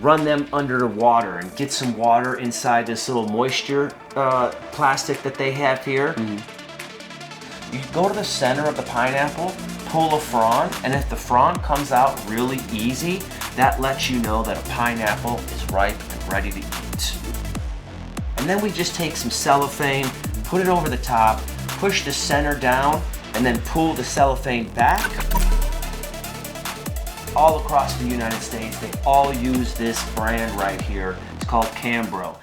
run them under the water and get some water inside this little moisture plastic that they have here. You go to the center of the pineapple, pull a frond, and if the frond comes out really easy, that lets you know that a pineapple is ripe and ready to eat. And then we just take some cellophane, put it over the top, push the center down, and then pull the cellophane back. All across the United States, they all use this brand right here. It's called Cambro.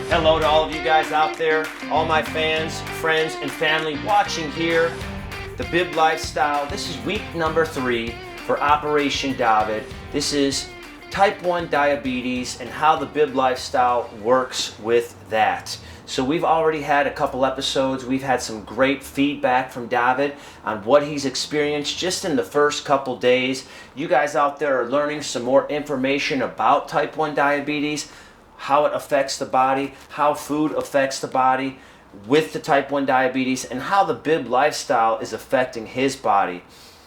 Hello to all of you guys out there, all my fans, friends, and family watching here, the Bib Lifestyle. This is week number 3 for Operation David. This is type 1 diabetes and how the Bib Lifestyle works with that. So we've already had a couple episodes. We've had some great feedback from David on what he's experienced just in the first couple days. You guys out there are learning some more information about type 1 diabetes, how it affects the body, how food affects the body with the type 1 diabetes, and how the Bib Lifestyle is affecting his body.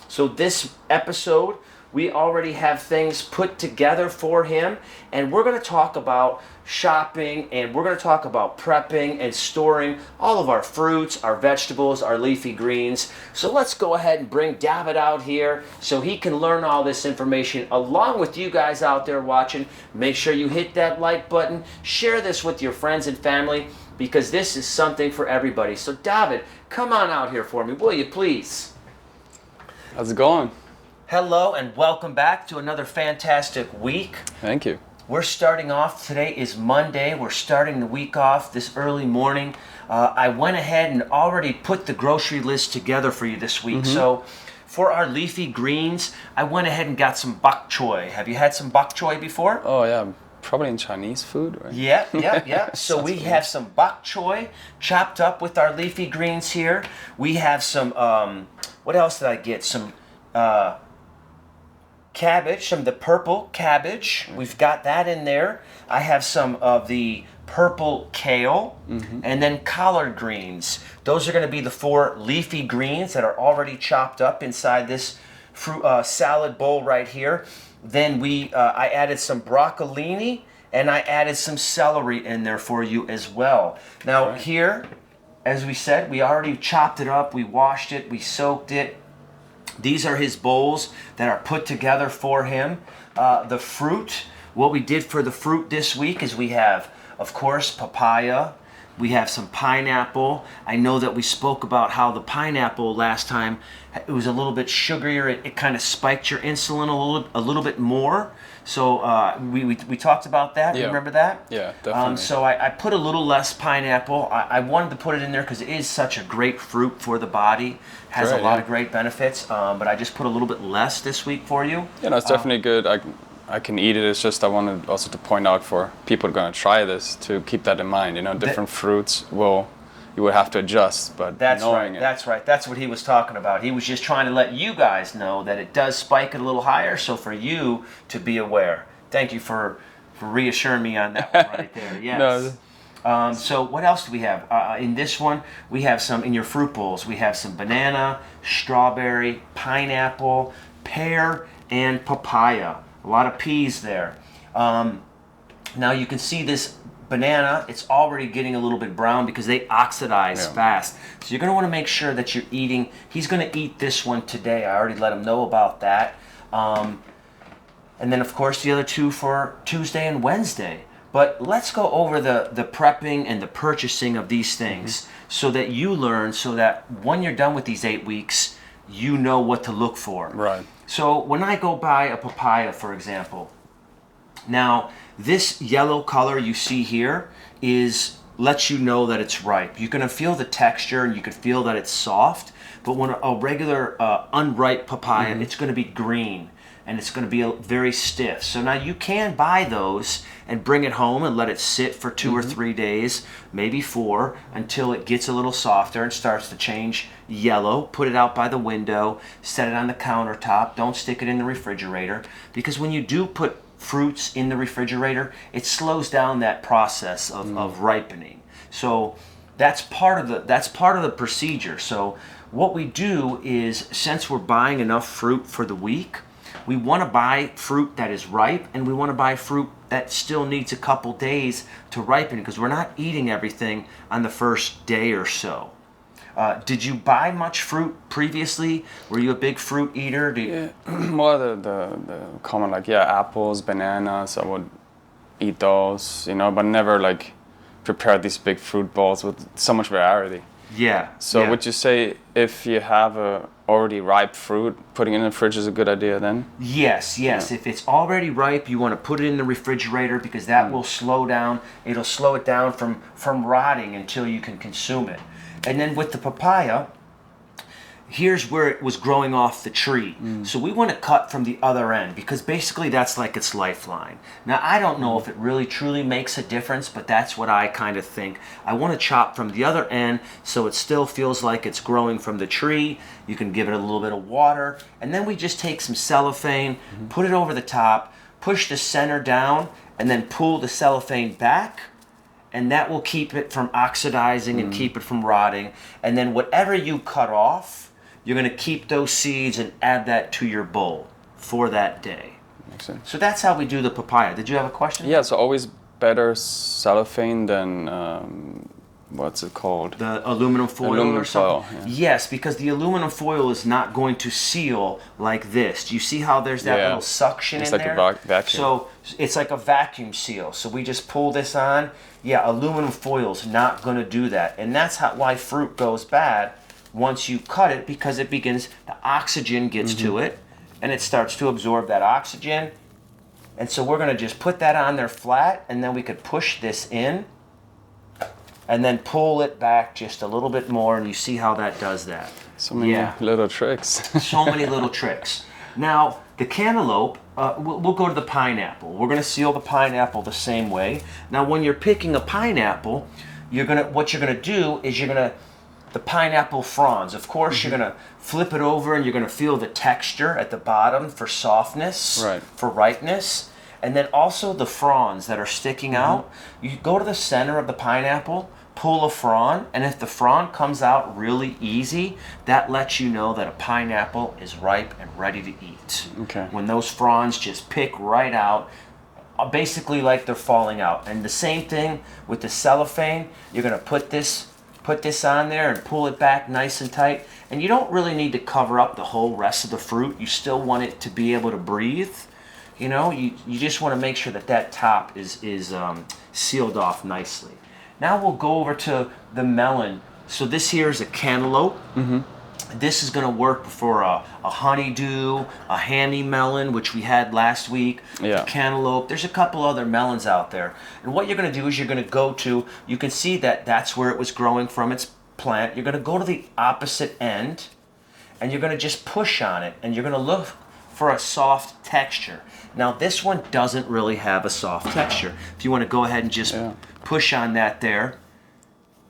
So this episode, we already have things put together for him, and we're going to talk about shopping, and we're going to talk about prepping and storing all of our fruits, our vegetables, our leafy greens. So let's go ahead and bring David out here so he can learn all this information along with you guys out there watching. Make sure you hit that like button, share this with your friends and family, because this is something for everybody. So David, come on out here for me, will you please? How's it going? Hello and welcome back to another fantastic week. Thank you. We're starting off, today is Monday, we're starting the week off this early morning. I went ahead and already put the grocery list together for you this week. So for our leafy greens, I went ahead and got some bok choy. Have you had some bok choy before? Oh yeah, probably in Chinese food, right? Yeah. So we have some bok choy chopped up with our leafy greens here. We have some, what else did I get? Some cabbage, some of the purple cabbage. We've got that in there. I have some of the purple kale, and then collard greens. Those are going to be the 4 leafy greens that are already chopped up inside this fruit salad bowl right here. Then I added some broccolini, and I added some celery in there for you as well. Now here, as we said, we already chopped it up, we washed it, we soaked it. These are his bowls that are put together for him. The fruit, what we did for the fruit this week is we have, of course, papaya. We have some pineapple. I know that we spoke about how the pineapple last time, it was a little bit sugarier. It kind of spiked your insulin a little bit more. So we talked about that. Yeah. Remember that? Yeah, definitely. So I put a little less pineapple. I wanted to put it in there because it is such a great fruit for the body. Has a lot of great benefits. But I just put a little bit less this week for you. Yeah, no, it's definitely good. I can eat it. It's just I wanted also to point out for people who are going to try this to keep that in mind. You know, different fruits you would have to adjust, but That's knowing right. That's right. That's what he was talking about. He was just trying to let you guys know that it does spike it a little higher, so for you to be aware. Thank you for reassuring me on that one right there. Yes. So what else do we have? In this one, we have some, in your fruit bowls, we have some banana, strawberry, pineapple, pear, and papaya. A lot of peas there. Now you can see this banana, it's already getting a little bit brown because they oxidize fast. So you're going to want to make sure that you're eating. He's going to eat this one today. I already let him know about that. And then, of course, the other 2 for Tuesday and Wednesday. But let's go over the prepping and the purchasing of these things so that you learn, so that when you're done with these 8 weeks, you know what to look for. Right. So when I go buy a papaya, for example, now this yellow color you see here lets you know that it's ripe. You're going to feel the texture and you can feel that it's soft. But when a regular unripe papaya, it's going to be green and it's going to be very stiff. So now you can buy those and bring it home and let it sit for 2 or 3 days, maybe 4, until it gets a little softer and starts to change yellow. Put it out by the window, set it on the countertop. Don't stick it in the refrigerator, because when you do put fruits in the refrigerator, it slows down that process of ripening. So That's part of the procedure. So what we do is, since we're buying enough fruit for the week, we want to buy fruit that is ripe, and we want to buy fruit that still needs a couple days to ripen, because we're not eating everything on the first day or so. Did you buy much fruit previously? Were you a big fruit eater? Yeah, more the common, like, yeah, apples, bananas. I would eat those, but never like prepare these big fruit bowls with so much variety. Yeah. So yeah. would you say if you have a already ripe fruit, putting it in the fridge is a good idea then? Yes. Yeah. If it's already ripe, you want to put it in the refrigerator, because that will slow down. It'll slow it down from rotting until you can consume it. And then with the papaya, here's where it was growing off the tree. So we want to cut from the other end, because basically that's like its lifeline. Now, I don't know if it really truly makes a difference, but that's what I kind of think. I want to chop from the other end so it still feels like it's growing from the tree. You can give it a little bit of water, and then we just take some cellophane, put it over the top, push the center down, and then pull the cellophane back. And that will keep it from oxidizing and keep it from rotting. And then whatever you cut off, you're going to keep those seeds and add that to your bowl for that day. Makes sense. So that's how we do the papaya. Did you have a question? Yeah, so always better cellophane than, what's it called? The aluminum foil Aluminum or something? foil, yeah. Yes, because the aluminum foil is not going to seal like this. Do you see how there's that Yeah. little suction It's in like a there? vacuum. So it's like a vacuum seal. So we just pull this on. Yeah, aluminum foil's not going to do that. And that's why fruit goes bad once you cut it, because it begins, the oxygen gets to it, and it starts to absorb that oxygen. And so we're going to just put that on there flat, and then we could push this in and then pull it back just a little bit more, and you see how that does that. So many little tricks. So many little tricks. Now, the cantaloupe, we'll go to the pineapple. We're going to seal the pineapple the same way. Now, when you're picking a pineapple, what you're going to do is the pineapple fronds, of course, you're going to flip it over, and you're going to feel the texture at the bottom for softness, Right. for ripeness. And then also the fronds that are sticking out. You go to the center of the pineapple, pull a frond, and if the frond comes out really easy, that lets you know that a pineapple is ripe and ready to eat. Okay. When those fronds just pick right out, basically like they're falling out. And the same thing with the cellophane. You're going to put this on there and pull it back nice and tight. And you don't really need to cover up the whole rest of the fruit. You still want it to be able to breathe. You just want to make sure that top is sealed off nicely. Now we'll go over to the melon. So this here is a cantaloupe. This is going to work for a honeydew, a handy melon, which we had last week, Yeah. a cantaloupe. There's a couple other melons out there. And what you're going to do is you're going to go to, you can see that that's where it was growing from its plant. You're going to go to the opposite end, and you're going to just push on it, and you're going to look for a soft texture. Now this one doesn't really have a soft texture. If you want to go ahead and just push on that there,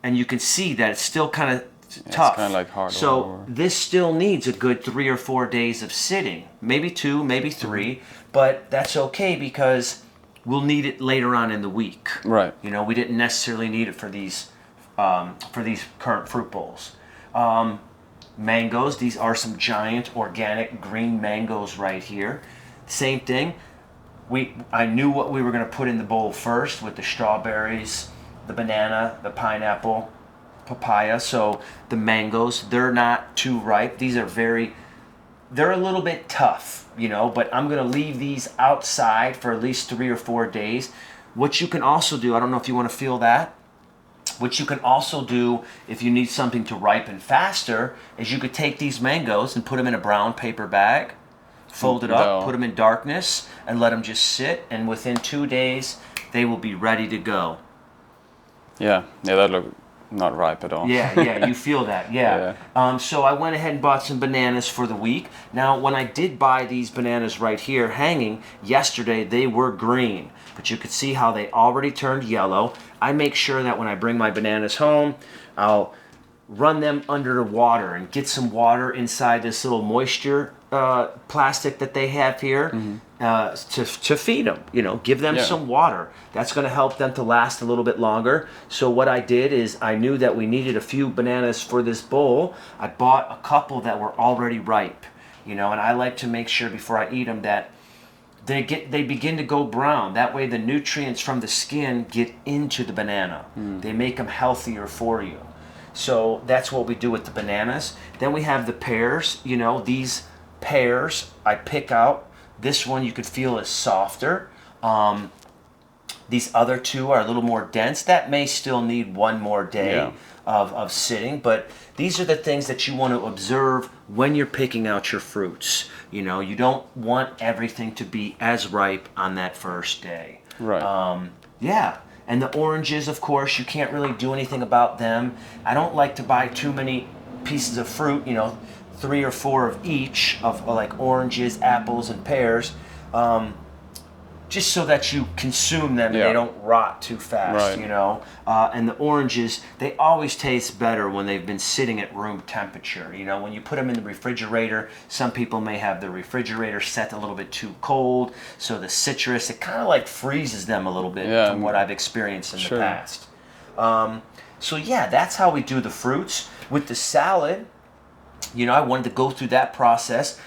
and you can see that it's still kind of tough. It's kind of like hard. So this still needs a good 3 or 4 days of sitting, maybe 2, maybe 3, but that's okay, because we'll need it later on in the week. Right. We didn't necessarily need it for these current fruit bowls. Mangoes, these are some giant organic green mangoes right here. Same thing. I knew what we were going to put in the bowl first, with the strawberries, the banana, the pineapple, papaya. So the mangoes, they're not too ripe. These are they're a little bit tough, but I'm going to leave these outside for at least 3 or 4 days. What you can also do, I don't know if you want to feel that, what you can also do if you need something to ripen faster is you could take these mangoes and put them in a brown paper bag, fold it up, put them in darkness, and let them just sit, and within 2 days they will be ready to go. Yeah, that look not ripe at all. Yeah, you feel that, yeah. So I went ahead and bought some bananas for the week. Now, when I did buy these bananas right here hanging, yesterday they were green, but you could see how they already turned yellow. I make sure that when I bring my bananas home, I'll run them under the water and get some water inside this little moisture plastic that they have here to feed them. You know, give them some water. That's going to help them to last a little bit longer. So what I did is I knew that we needed a few bananas for this bowl. I bought a couple that were already ripe. You know, and I like to make sure before I eat them that they begin to go brown. That way the nutrients from the skin get into the banana. They make them healthier for you. So that's what we do with the bananas. Then we have the pears. You know, these pears I pick out. This one you could feel is softer. These other two are a little more dense. That may still need one more day of sitting, but these are the things that you want to observe when you're picking out your fruits. You know, you don't want everything to be as ripe on that first day. Right. Yeah. And the oranges, of course, you can't really do anything about them. I don't like to buy too many pieces of fruit, you know, 3 or 4 of each, of like oranges, apples, and pears, just so that you consume them and they don't rot too fast, you know. And the oranges, they always taste better when they've been sitting at room temperature. You know, when you put them in the refrigerator, some people may have the refrigerator set a little bit too cold, so the citrus, it kind of like freezes them a little bit from what I've experienced in the past. So yeah, that's how we do the fruits. With the salad, you know, I wanted to go through that process.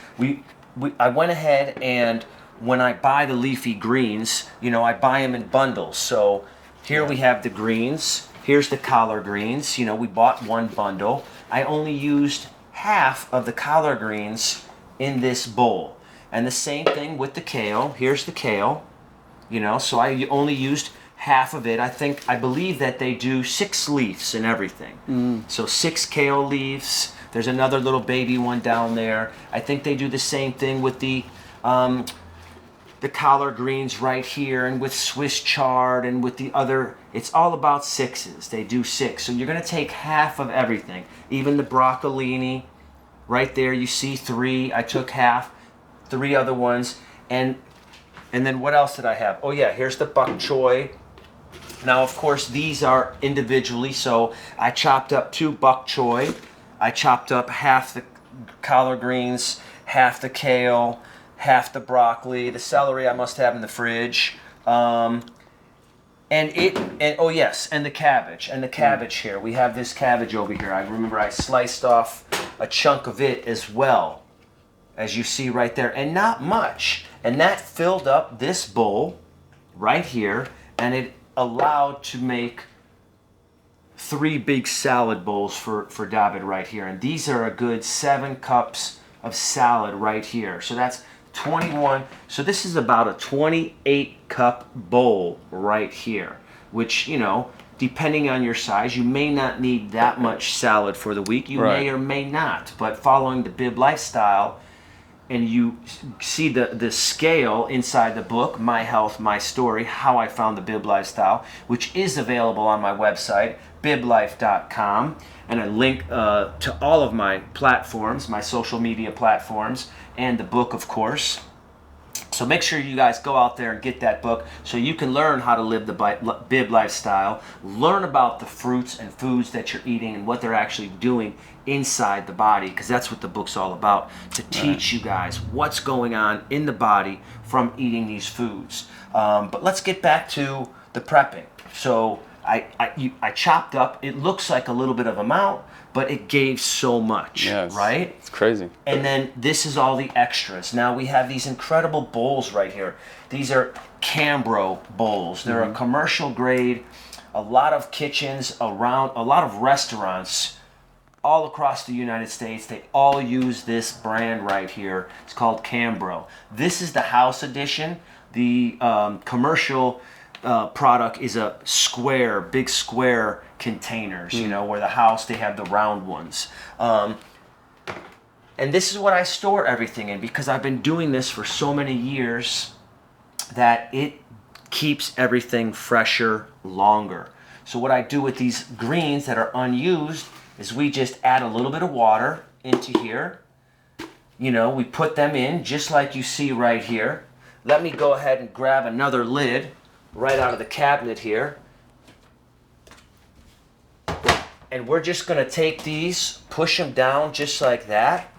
I went ahead and when I buy the leafy greens, you know, I buy them in bundles. So here we have the greens. Here's the collard greens. You know, we bought one bundle. I only used half of the collard greens in this bowl. And the same thing with the kale. Here's the kale. You know, so I only used half of it. I believe that they do 6 leaves and everything. So 6 kale leaves. There's another little baby one down there. I think they do the same thing with the collard greens right here, and with Swiss chard, and with the other. It's all about 6s. They do 6. So you're going to take half of everything. Even the broccolini, right there, you see 3. I took half, 3 other ones. And then what else did I have? Oh yeah, here's the bok choy. Now, of course, these are individually. So I chopped up 2 bok choy. I chopped up half the collard greens, half the kale, half the broccoli. The celery I must have in the fridge. And the cabbage. And the cabbage here. We have this cabbage over here. I remember I sliced off a chunk of it as well, as you see right there. And not much. And that filled up this bowl right here. And it allowed to make 3 big salad bowls for David right here. And these are a good 7 cups of salad right here. So that's 21. So this is about a 28 cup bowl right here, which, you know, depending on your size, you may not need that much salad for the week. You may or may not. But following the Bib lifestyle, and you see the scale inside the book, My Health, My Story, How I Found the Bib Lifestyle, which is available on my website, biblife.com. And I link to all of my platforms, my social media platforms, and the book, of course. So make sure you guys go out there and get that book so you can learn how to live the Bib lifestyle, learn about the fruits and foods that you're eating and what they're actually doing inside the body, because that's what the book's all about, to teach you guys what's going on in the body from eating these foods. But let's get back to the prepping. So I chopped up, it looks like a little bit of amount, but it gave so much, right? It's crazy. And then this is all the extras. Now we have these incredible bowls right here. These are Cambro bowls. They're a commercial grade. A lot of kitchens around, a lot of restaurants all across the United States, they all use this brand right here. It's called Cambro. This is the house edition. The commercial product is a square, big square containers, you know, where the house, they have the round ones. And this is what I store everything in, because I've been doing this for so many years that it keeps everything fresher longer. So what I do with these greens that are unused is we just add a little bit of water into here. You know, we put them in just like you see right here. Let me go ahead and grab another lid right out of the cabinet here. And we're just going to take these, push them down just like that.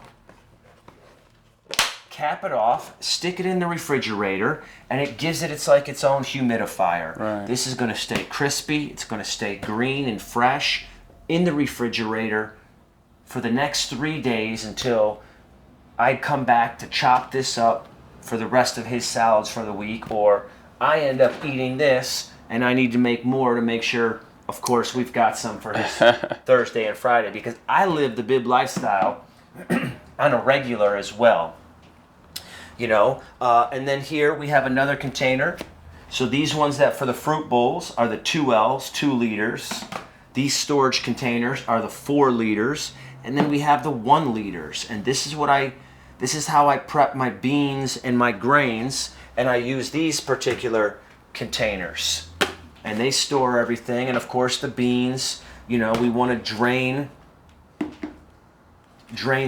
cap it off, stick it in the refrigerator, and it gives it, it's like its own humidifier. Right. This is going to stay crispy, it's going to stay green and fresh in the refrigerator for the next 3 days until I'd come back to chop this up for the rest of his salads for the week, or I end up eating this and I need to make more to make sure, of course, we've got some for his Thursday and Friday, because I live the bib lifestyle on a regular as well. You know, and then here we have another container. So these ones that for the fruit bowls are the 2Ls, 2 liters. These storage containers are the 4 liters. And then we have the 1 liters. And this is how I prep my beans and my grains. And I use these particular containers. And they store everything. And of course the beans, you know, we want to drain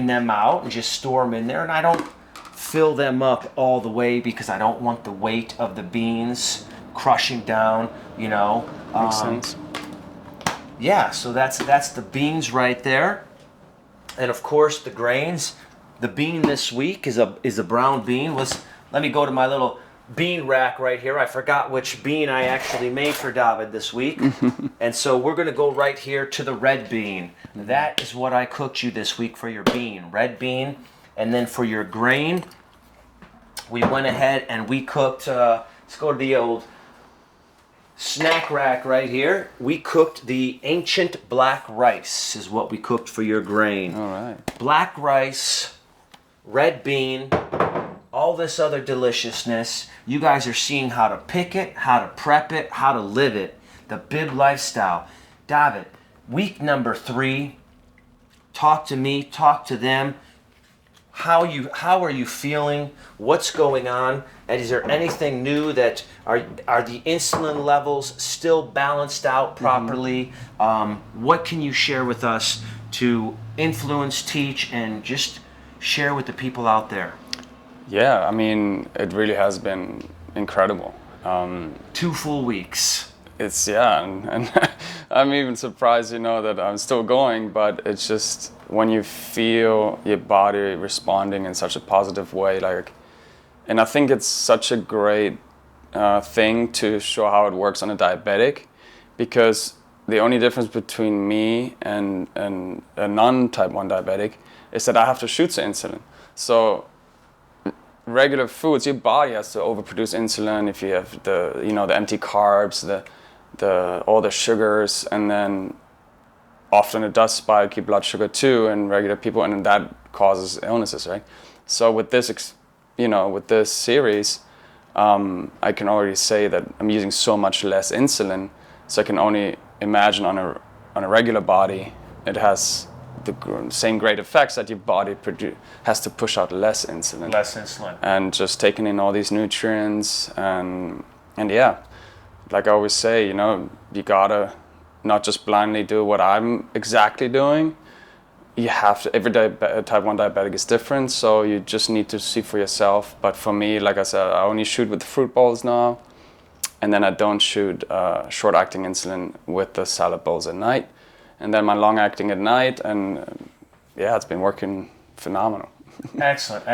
them out and just store them in there. And I don't fill them up all the way because I don't want the weight of the beans crushing down, you know. Makes sense. Yeah, so that's the beans right there. And of course the grains. The bean this week is a brown bean. Let me go to my little bean rack right here. I forgot which bean I actually made for David this week. And so we're going to go right here to the red bean. That is what I cooked you this week for your bean, red bean. And then for your grain, we went ahead and we cooked, let's go to the old snack rack right here. We cooked the ancient black rice is what we cooked for your grain. All right. Black rice, red bean, all this other deliciousness. You guys are seeing how to pick it, how to prep it, how to live it. The bib lifestyle. David, week number 3, talk to me, talk to them. How are you feeling? What's going on? And is there anything new that are the insulin levels still balanced out properly? What can you share with us to influence, teach, and just share with the people out there? Yeah, I mean, it really has been incredible. 2 full weeks. It's, yeah, and I'm even surprised, you know, that I'm still going, but it's just when you feel your body responding in such a positive way, like, and I think it's such a great thing to show how it works on a diabetic, because the only difference between me and a non-type 1 diabetic is that I have to shoot the insulin. So regular foods, your body has to overproduce insulin if you have the empty carbs, all the sugars, and then often it does spike your blood sugar too in regular people, and that causes illnesses, right? So with this, with this series, I can already say that I'm using so much less insulin, so I can only imagine on a regular body, it has the same great effects that your body has to push out less insulin. Less insulin. And just taking in all these nutrients, and yeah, like I always say, you gotta not just blindly do what I'm exactly doing. You have to, every type 1 diabetic is different, so you just need to see for yourself. But for me, like I said, I only shoot with the fruit bowls now, and then I don't shoot short-acting insulin with the salad bowls at night, and then my long-acting at night, and yeah, it's been working phenomenal. Excellent.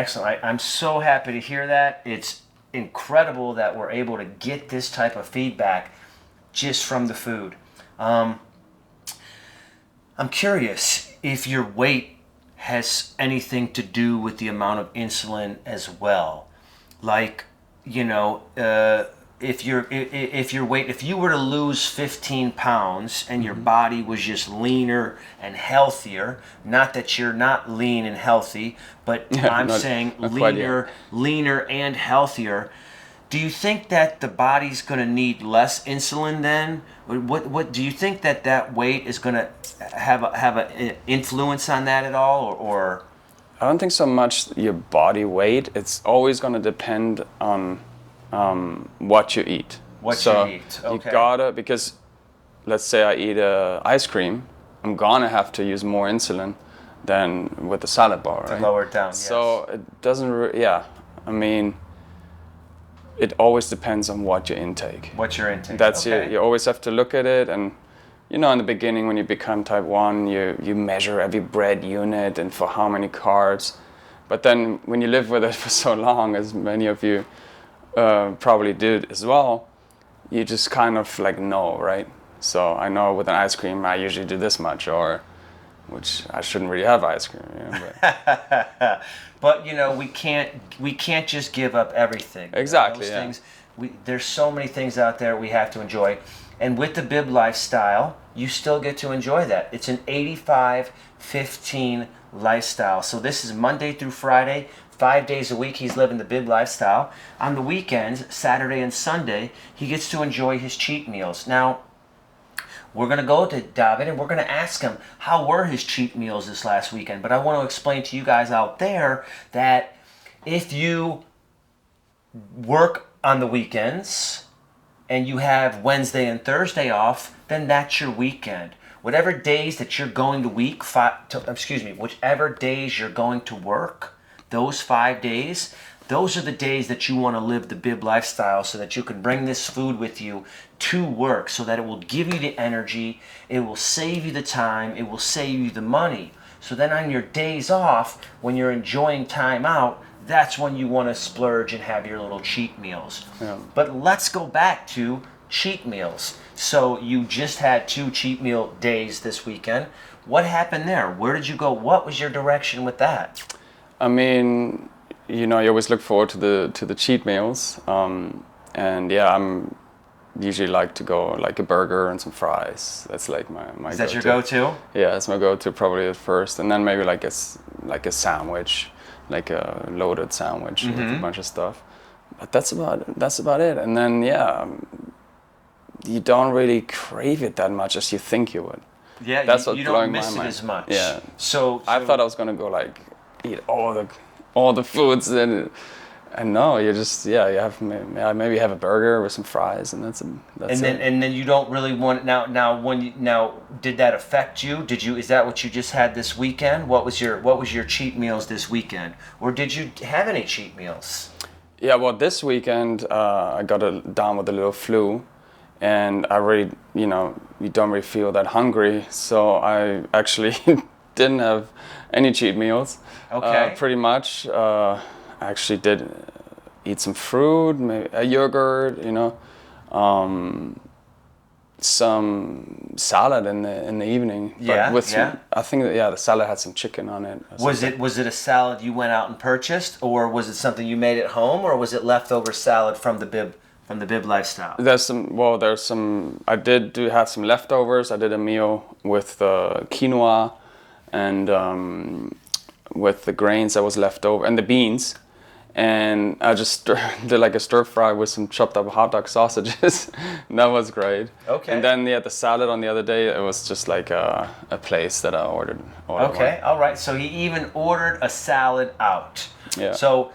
I'm so happy to hear that. It's incredible that we're able to get this type of feedback just from the food. I'm curious if your weight has anything to do with the amount of insulin as well. Like, if you were to lose 15 pounds and your body was just leaner and healthier, not that you're not lean and healthy, but I'm saying leaner and healthier, do you think that the body's going to need less insulin then? What do you think that weight is going to have an influence on that at all, or? I don't think so much your body weight. It's always going to depend on what you eat. Okay. You gotta, because let's say I eat ice cream, I'm gonna have to use more insulin than with the salad bar, right? To lower it down, yes. So it doesn't, I mean, it always depends on what you intake. What's your intake? That's okay. You always have to look at it, and in the beginning when you become type 1, you measure every bread unit and for how many carbs. But then when you live with it for so long, as many of you probably did as well, you just kind of like know, right? So I know with an ice cream, I usually do this much, or which I shouldn't really have ice cream, you know, but. But you know, we can't just give up everything. Exactly. Those yeah. things, there's so many things out there we have to enjoy, and with the Bib lifestyle, you still get to enjoy that. It's an 85-15 lifestyle. So this is Monday through Friday, 5 days a week. He's living the Bib lifestyle. On the weekends, Saturday and Sunday, he gets to enjoy his cheat meals. Now, we're going to go to David and we're going to ask him how were his cheat meals this last weekend. But I want to explain to you guys out there that if you work on the weekends and you have Wednesday and Thursday off, then that's your weekend. Whatever days that you're going to whichever days you're going to work, those 5 days, those are the days that you want to live the Bib lifestyle so that you can bring this food with you to work so that it will give you the energy, it will save you the time, it will save you the money. So then on your days off, when you're enjoying time out, that's when you want to splurge and have your little cheat meals. Yeah. But let's go back to cheat meals. So you just had 2 cheat meal days this weekend. What happened there? Where did you go? What was your direction with that? I mean, you know, you always look forward to the cheat meals, and yeah, I'm usually like to go like a burger and some fries. That's like my Is that your go-to? Yeah, that's my go-to probably at first, and then maybe like a sandwich, like a loaded sandwich with a bunch of stuff. But that's about it. And then yeah, you don't really crave it that much as you think you would. Yeah, that's you what's don't blowing miss my it mind. as much. Yeah. So I thought I was gonna go like eat all the foods and no, you just you have maybe have a burger with some fries and that's it. And then you don't really want now did that affect you? Is that what you just had this weekend? What was your cheat meals this weekend, or did you have any cheat meals? Yeah, well, this weekend I got down with a little flu, and I really you don't really feel that hungry, so I actually didn't have any cheat meals. Okay. Pretty much. I actually did eat some fruit, maybe a yogurt, some salad in the evening. Yeah, But with I think that, the salad had some chicken on it. Was it a salad you went out and purchased, or was it something you made at home, or was it leftover salad from the Bib lifestyle? There's some. I did have some leftovers. I did a meal with quinoa and with the grains that was left over and the beans, and I just did like a stir fry with some chopped up hot dog sausages. That was great. Okay. And then the salad on the other day, it was just like a place that I ordered. Okay, all right. So he even ordered a salad out. Yeah. So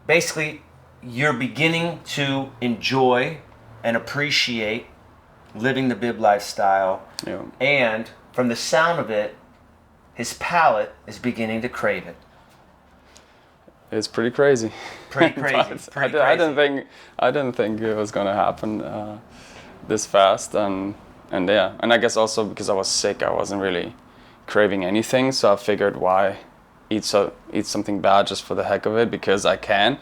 basically, you're beginning to enjoy and appreciate living the Bib lifestyle. Yeah. And from the sound of it, his palate is beginning to crave it. It's pretty crazy. Pretty crazy. I didn't think it was gonna happen this fast, and I guess also because I was sick, I wasn't really craving anything, so I figured why eat something bad just for the heck of it, because I can.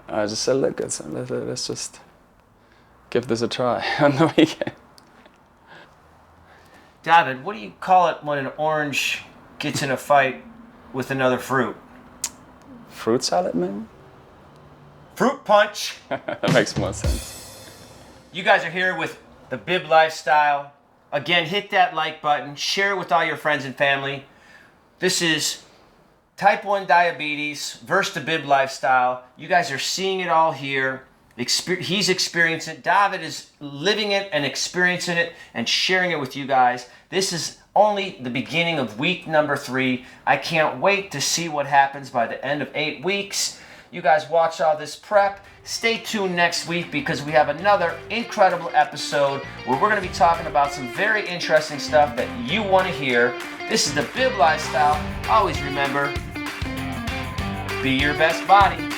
I just said, look, let's just give this a try on the weekend. David, what do you call it when an orange gets in a fight with another fruit? Fruit salad, maybe? Fruit punch. That makes more sense. You guys are here with the Bib lifestyle. Again, hit that like button. Share it with all your friends and family. This is type 1 diabetes versus the Bib lifestyle. You guys are seeing it all here. He's experiencing it. David is living it and experiencing it and sharing it with you guys. This is only the beginning of week number 3. I can't wait to see what happens by the end of 8 weeks. You guys watch all this prep. Stay tuned next week because we have another incredible episode where we're going to be talking about some very interesting stuff that you want to hear. This is the Bib lifestyle. Always remember, be your best body.